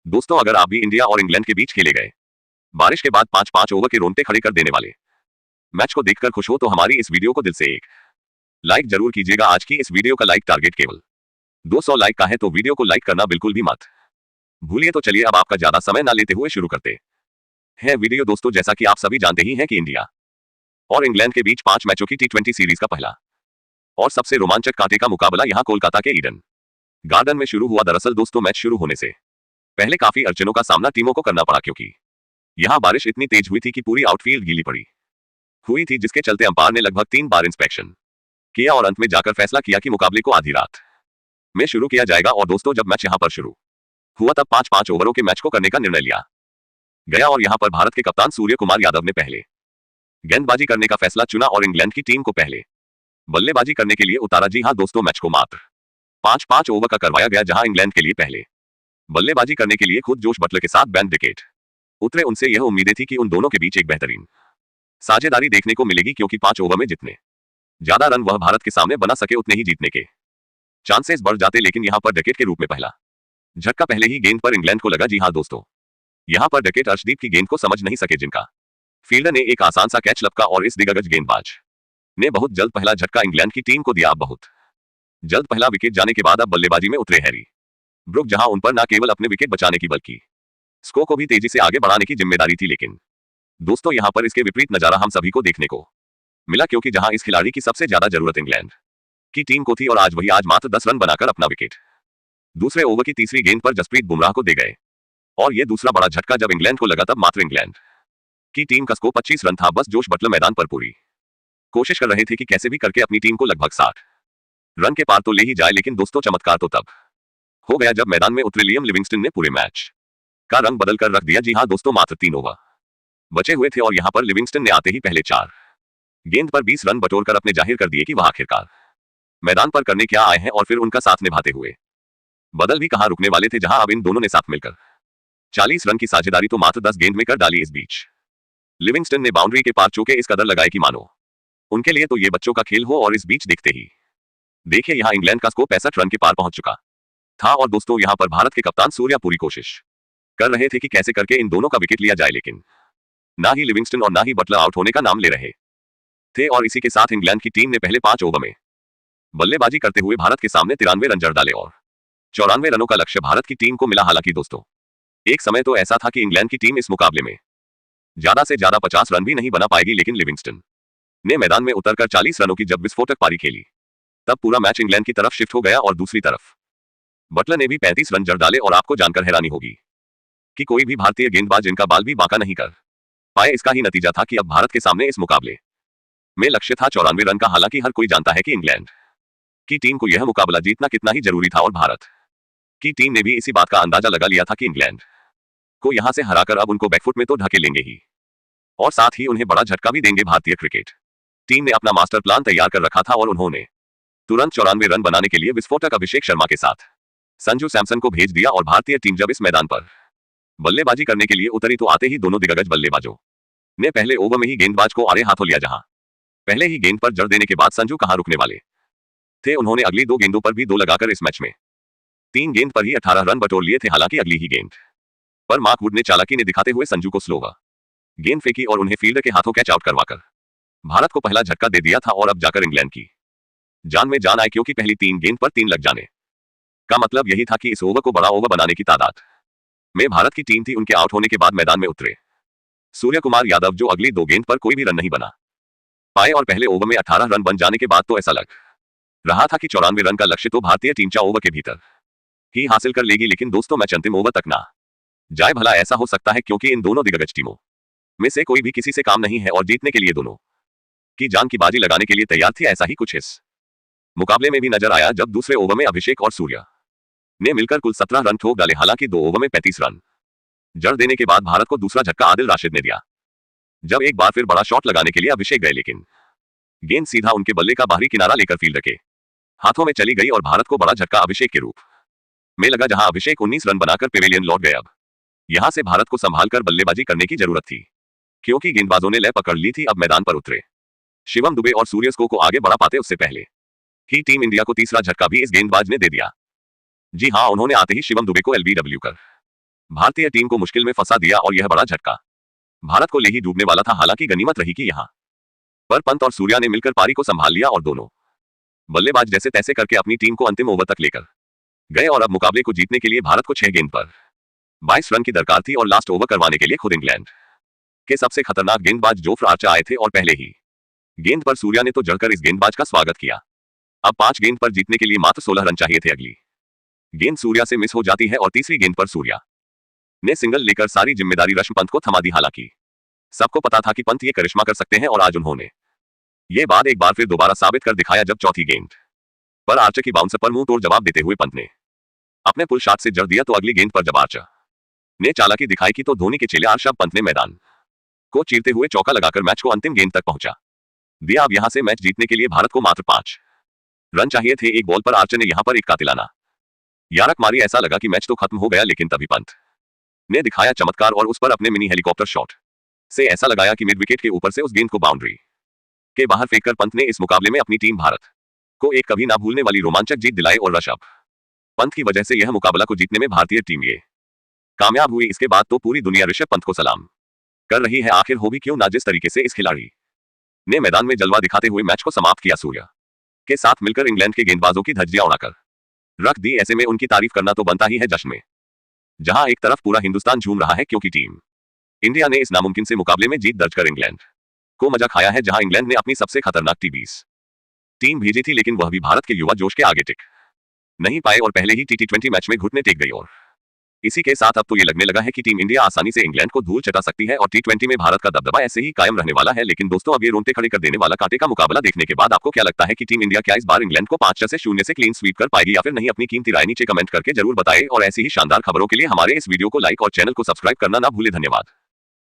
दोस्तों, अगर आप भी इंडिया और इंग्लैंड के बीच खेले गए बारिश के बाद 5-5 ओवर के रोंगटे खड़े कर देने वाले मैच को देखकर खुश हो तो हमारी इस वीडियो को दिल से एक लाइक जरूर कीजिएगा। आज की इस वीडियो का लाइक टारगेट केवल 200 लाइक का है, तो वीडियो को लाइक करना बिल्कुल भी मत भूलिए। तो चलिए अब आपका ज्यादा समय ना लेते हुए शुरू करते हैं वीडियो। दोस्तों, जैसा कि आप सभी जानते ही हैं कि इंडिया और इंग्लैंड के बीच 5 मैचों की टी20 सीरीज का पहला और सबसे रोमांचक कांटे का मुकाबला यहां कोलकाता के ईडन गार्डन में शुरू हुआ। दरअसल दोस्तों, मैच शुरू होने से पहले काफी अड़चनों का सामना टीमों को करना पड़ा, क्योंकि यहां बारिश इतनी तेज हुई थी कि पूरी आउटफील्ड गीली पड़ी हुई थी, जिसके चलते अंपायर ने लगभग 3 बार इंस्पेक्शन किया और अंत में जाकर फैसला किया कि मुकाबले को आधी रात में शुरू किया जाएगा। और दोस्तों, जब मैच यहां पर शुरू हुआ तब 5-5 ओवरों के मैच को करने का निर्णय लिया गया और यहां पर भारत के कप्तान सूर्य कुमार यादव ने पहले गेंदबाजी करने का फैसला चुना और इंग्लैंड की टीम को पहले बल्लेबाजी करने के लिए उतारा। जी हां दोस्तों, मैच को मात्र 5-5 ओवर का करवाया गया, जहां इंग्लैंड के लिए पहले बल्लेबाजी करने के लिए खुद जोश बटलर के साथ बेन डिकेट उतरे। उनसे यह उम्मीदें थी कि उन दोनों के बीच एक बेहतरीन साझेदारी देखने को मिलेगी, क्योंकि 5 ओवर में जितने ज्यादा रन वह भारत के सामने बना सके उतने ही जीतने के चांसेस बढ़ जाते। लेकिन यहां पर डिकेट के रूप में पहला झटका पहले ही गेंद पर इंग्लैंड को लगा। जी हां दोस्तों, यहां पर डिकेट अर्शदीप की गेंद को समझ नहीं सके, जिनका फील्डर ने एक आसान सा कैच लपका और इस दिग्गज गेंदबाज ने बहुत जल्द पहला झटका इंग्लैंड की टीम को दिया। बहुत जल्द पहला विकेट जाने के बाद अब बल्लेबाजी में उतरे हैरी ब्रुक, जहां उन पर न केवल अपने विकेट बचाने की बल्कि स्कोर को भी तेजी से आगे बढ़ाने की जिम्मेदारी थी। लेकिन दोस्तों, यहां पर इसके विपरीत नजारा हम सभी को देखने को मिला, क्योंकि जहां इस खिलाड़ी की सबसे ज्यादा जरूरत इंग्लैंड की टीम को थी और आज मात्र 10 रन बनाकर अपना विकेट दूसरे ओवर की तीसरी गेंद पर जसप्रीत बुमराह को दे गए। और यह दूसरा बड़ा झटका जब इंग्लैंड को लगा, तब मात्र इंग्लैंड की टीम का स्कोर 25 रन था। बस जोश बटलर मैदान पर पूरी कोशिश कर रहे थे कि कैसे भी करके अपनी टीम को लगभग 60 रन के पार तो ले ही जाए। लेकिन दोस्तों, चमत्कार तो तब हो गया जब मैदान में उतरे लियम लिविंगस्टन ने पूरे मैच का रंग बदल कर रख दिया। जी हां दोस्तों, मात्र 3 ओवर बचे हुए थे और यहां पर लिविंगस्टन ने आते ही पहले 4 गेंद पर 20 रन बटोरकर अपने जाहिर कर दिए कि वह आखिरकार मैदान पर करने क्या आए हैं। और फिर उनका साथ निभाते हुए बदल भी कहां रुकने वाले थे, जहां अब इन दोनों ने साथ मिलकर 40 रन की साझेदारी तो मात्र 10 गेंद में कर डाली। इस बीच लिविंगस्टन ने बाउंड्री के पार चौके इस कदर लगाए कि मानो उनके लिए तो ये बच्चों का खेल हो। और इस बीच देखते ही देखिए, यहां इंग्लैंड का स्कोर 65 रन के पार पहुंच चुका था। और दोस्तों, यहां पर भारत के कप्तान सूर्या पूरी कोशिश कर रहे थे कि कैसे करके इन दोनों का विकेट लिया जाए, लेकिन ना ही लिविंगस्टन और ना ही बटलर आउट होने का नाम ले रहे थे। और इसी के साथ इंग्लैंड की टीम ने पहले 5 ओवर में बल्लेबाजी करते हुए भारत के सामने 93 रन जड़ डाले और 94 रनों का लक्ष्य भारत की टीम को मिला। हालांकि दोस्तों, एक समय तो ऐसा था कि इंग्लैंड की टीम इस मुकाबले में ज्यादा से ज्यादा 50 रन भी नहीं बना पाएगी, लेकिन लिविंगस्टन ने मैदान में उतरकर 40 रनों की जब विस्फोटक पारी खेली, तब पूरा मैच इंग्लैंड की तरफ शिफ्ट हो गया। और दूसरी तरफ बटलर ने भी 35 रन जड़ डाले और आपको जानकर हैरानी होगी कि कोई भी भारतीय गेंदबाज इनका बाल भी बांका नहीं कर पाए। इसका ही नतीजा था कि अब भारत के सामने इस मुकाबले में लक्ष्य था 94 रन का। हालांकि हर कोई जानता है कि इंग्लैंड की टीम को यह मुकाबला जीतना कितना ही जरूरी था और भारत की टीम ने भी इसी बात का अंदाजा लगा लिया था कि इंग्लैंड को यहां से हराकर अब उनको बैकफुट में तो ढके लेंगे ही, और साथ ही उन्हें बड़ा झटका भी देंगे। भारतीय क्रिकेट टीम ने अपना मास्टर प्लान तैयार कर रखा था और उन्होंने तुरंत 94 रन बनाने के लिए विस्फोटक अभिषेक शर्मा के साथ संजू सैमसन को भेज दिया। और भारतीय टीम जब इस मैदान पर बल्लेबाजी करने के लिए उतरी तो आते ही दोनों दिग्गज बल्लेबाजों ने पहले ओवर में ही गेंदबाज को आड़े हाथों लिया। जहां पहले ही गेंद पर जड़ देने के बाद संजू कहां रुकने वाले थे, उन्होंने अगली 2 गेंदों पर भी 2 लगाकर इस मैच में 3 गेंद पर ही 18 रन बटोर लिए थे। हालांकि अगली ही गेंद पर मार्क वुड ने चालाकी ने दिखाते हुए संजू को स्लोवर गेंद फेंकी और उन्हें फील्डर के हाथों कैच आउट करवाकर भारत को पहला झटका दे दिया था। और अब जाकर इंग्लैंड की जान में जान आए, क्योंकि पहली 3 गेंद पर 3 लग जाने का मतलब यही था कि इस ओवर को बड़ा ओवर बनाने की तादाद में भारत की टीम थी। उनके आउट होने के बाद मैदान में उतरे सूर्य कुमार यादव, जो अगली 2 गेंद पर कोई भी रन नहीं बना पाए और पहले ओवर में 18 रन बन जाने के बाद तो ऐसा लग रहा था कि 94 रन का लक्ष्य तो भारतीय टीम 4 ओवर के भीतर ही हासिल कर लेगी। लेकिन दोस्तों, मैच अंतिम ओवर तक ना जाए। भला ऐसा हो सकता है, क्योंकि इन दोनों दिग्गज टीमों में से कोई भी किसी से काम नहीं है और जीतने के लिए दोनों की जान की बाजी लगाने के लिए तैयार थी। ऐसा ही कुछ इस मुकाबले में भी नजर आया, जब दूसरे ओवर में अभिषेक और सूर्या ने मिलकर कुल 17 रन ठोक डाले। हालांकि 2 ओवर में 35 रन जड़ देने के बाद भारत को दूसरा झटका आदिल राशिद ने दिया, जब एक बार फिर बड़ा शॉट लगाने के लिए अभिषेक गए, लेकिन गेंद सीधा उनके बल्ले का बाहरी किनारा लेकर फील्डर के हाथों में चली गई और भारत को बड़ा झटका अभिषेक के रूप में लगा, जहां अभिषेक 19 रन बनाकर पेवेलियन लौट गए। अब यहां से भारत को संभालकर बल्लेबाजी करने की जरूरत थी, क्योंकि गेंदबाजों ने लय पकड़ ली थी। अब मैदान पर उतरे शिवम दुबे और सूर्य को आगे बढ़ा पाते उससे पहले ही टीम इंडिया को तीसरा झटका भी इस गेंदबाज ने दे दिया। जी हां, उन्होंने आते ही शिवम दुबे को एलबीडब्ल्यू कर भारतीय टीम को मुश्किल में फंसा दिया और यह बड़ा झटका भारत को ले ही डूबने वाला था। हालांकि गनीमत रही कि यहां पर पंत और सूर्या ने मिलकर पारी को संभाल लिया और दोनों बल्लेबाज जैसे तैसे करके अपनी टीम को अंतिम ओवर तक लेकर गए और अब मुकाबले को जीतने के लिए भारत को 6 गेंद पर 22 रन की दरकार थी और लास्ट ओवर करवाने के लिए खुद इंग्लैंड के सबसे खतरनाक गेंदबाज जोफ्रा आर्चर आए थे और पहले ही गेंद पर सूर्या ने तो जड़कर इस गेंदबाज का स्वागत किया। अब 5 गेंद पर जीतने के लिए मात्र 16 रन चाहिए थे। अगली गेंद सूर्या से मिस हो जाती है और तीसरी गेंद पर सूर्या ने सिंगल लेकर सारी जिम्मेदारी ऋषभ पंत को थमा दी। हालांकि सबको पता था कि पंत ये करिश्मा कर सकते हैं और आज उन्होंने ये बात एक बार फिर दोबारा साबित कर दिखाया जब चौथी गेंद पर आर्चर की बाउंसर पर मुंह तोड़ जवाब देते हुए पंत ने अपने पुल शॉट से जड़ दिया तो अगली गेंद पर जब आर्चर ने चालाकी दिखाई की तो धोनी के चेले ऋषभ पंत ने मैदान को चीरते हुए चौका लगाकर मैच को अंतिम गेंद तक पहुंचा दिया। अब यहां से मैच जीतने के लिए भारत को मात्र 5 रन चाहिए थे। एक बॉल पर आर्चर ने यहां पर एक कातिलाना यारक मारी। ऐसा लगा कि मैच तो खत्म हो गया, लेकिन तभी पंत ने दिखाया चमत्कार और उस पर अपने मिनी हेलीकॉप्टर शॉट से ऐसा लगाया कि मिड विकेट के ऊपर से उस गेंद को बाउंड्री के बाहर फेंककर पंत ने इस मुकाबले में अपनी टीम भारत को एक कभी ना भूलने वाली रोमांचक जीत दिलाई और ऋषभ पंत की वजह से यह मुकाबला को जीतने में भारतीय टीम ये कामयाब हुई। इसके बाद तो पूरी दुनिया ऋषभ पंत को सलाम कर रही है। आखिर हो भी क्यों ना जिस तरीके से इस खिलाड़ी ने मैदान में जलवा दिखाते हुए मैच को समाप्त किया। सूर्या के साथ मिलकर इंग्लैंड के गेंदबाजों की धज्जियां उड़ाकर रख दी। ऐसे में उनकी तारीफ करना तो बनता ही है जश्न में, जहां एक तरफ पूरा हिंदुस्तान झूम रहा है क्योंकि टीम इंडिया ने इस नामुमकिन से मुकाबले में जीत दर्ज कर इंग्लैंड को मजा खाया है। जहां इंग्लैंड ने अपनी सबसे खतरनाक टीम भेजी थी, लेकिन वह भी भारत के युवा जोश के आगे टिक नहीं पाए और पहले ही T20 मैच में घुटने टेक गई। और इसी के साथ अब तो ये लगने लगा है कि टीम इंडिया आसानी से इंग्लैंड को धूल चटा सकती है और T20 में भारत का दबदबा ऐसे ही कायम रहने वाला है। लेकिन दोस्तों, अब ये रोंगटे खड़े कर देने वाला कांटे का मुकाबला देखने के बाद आपको क्या लगता है कि टीम इंडिया क्या इस बार इंग्लैंड को 5-0 से क्लीन स्वीप कर पाएगी या फिर नहीं? अपनी कीमती राय नीचे कमेंट करके जरूर बताएं और ऐसी ही शानदार खबरों के लिए हमारे इस वीडियो को लाइक और चैनल को सब्सक्राइब करना ना भूले। धन्यवाद।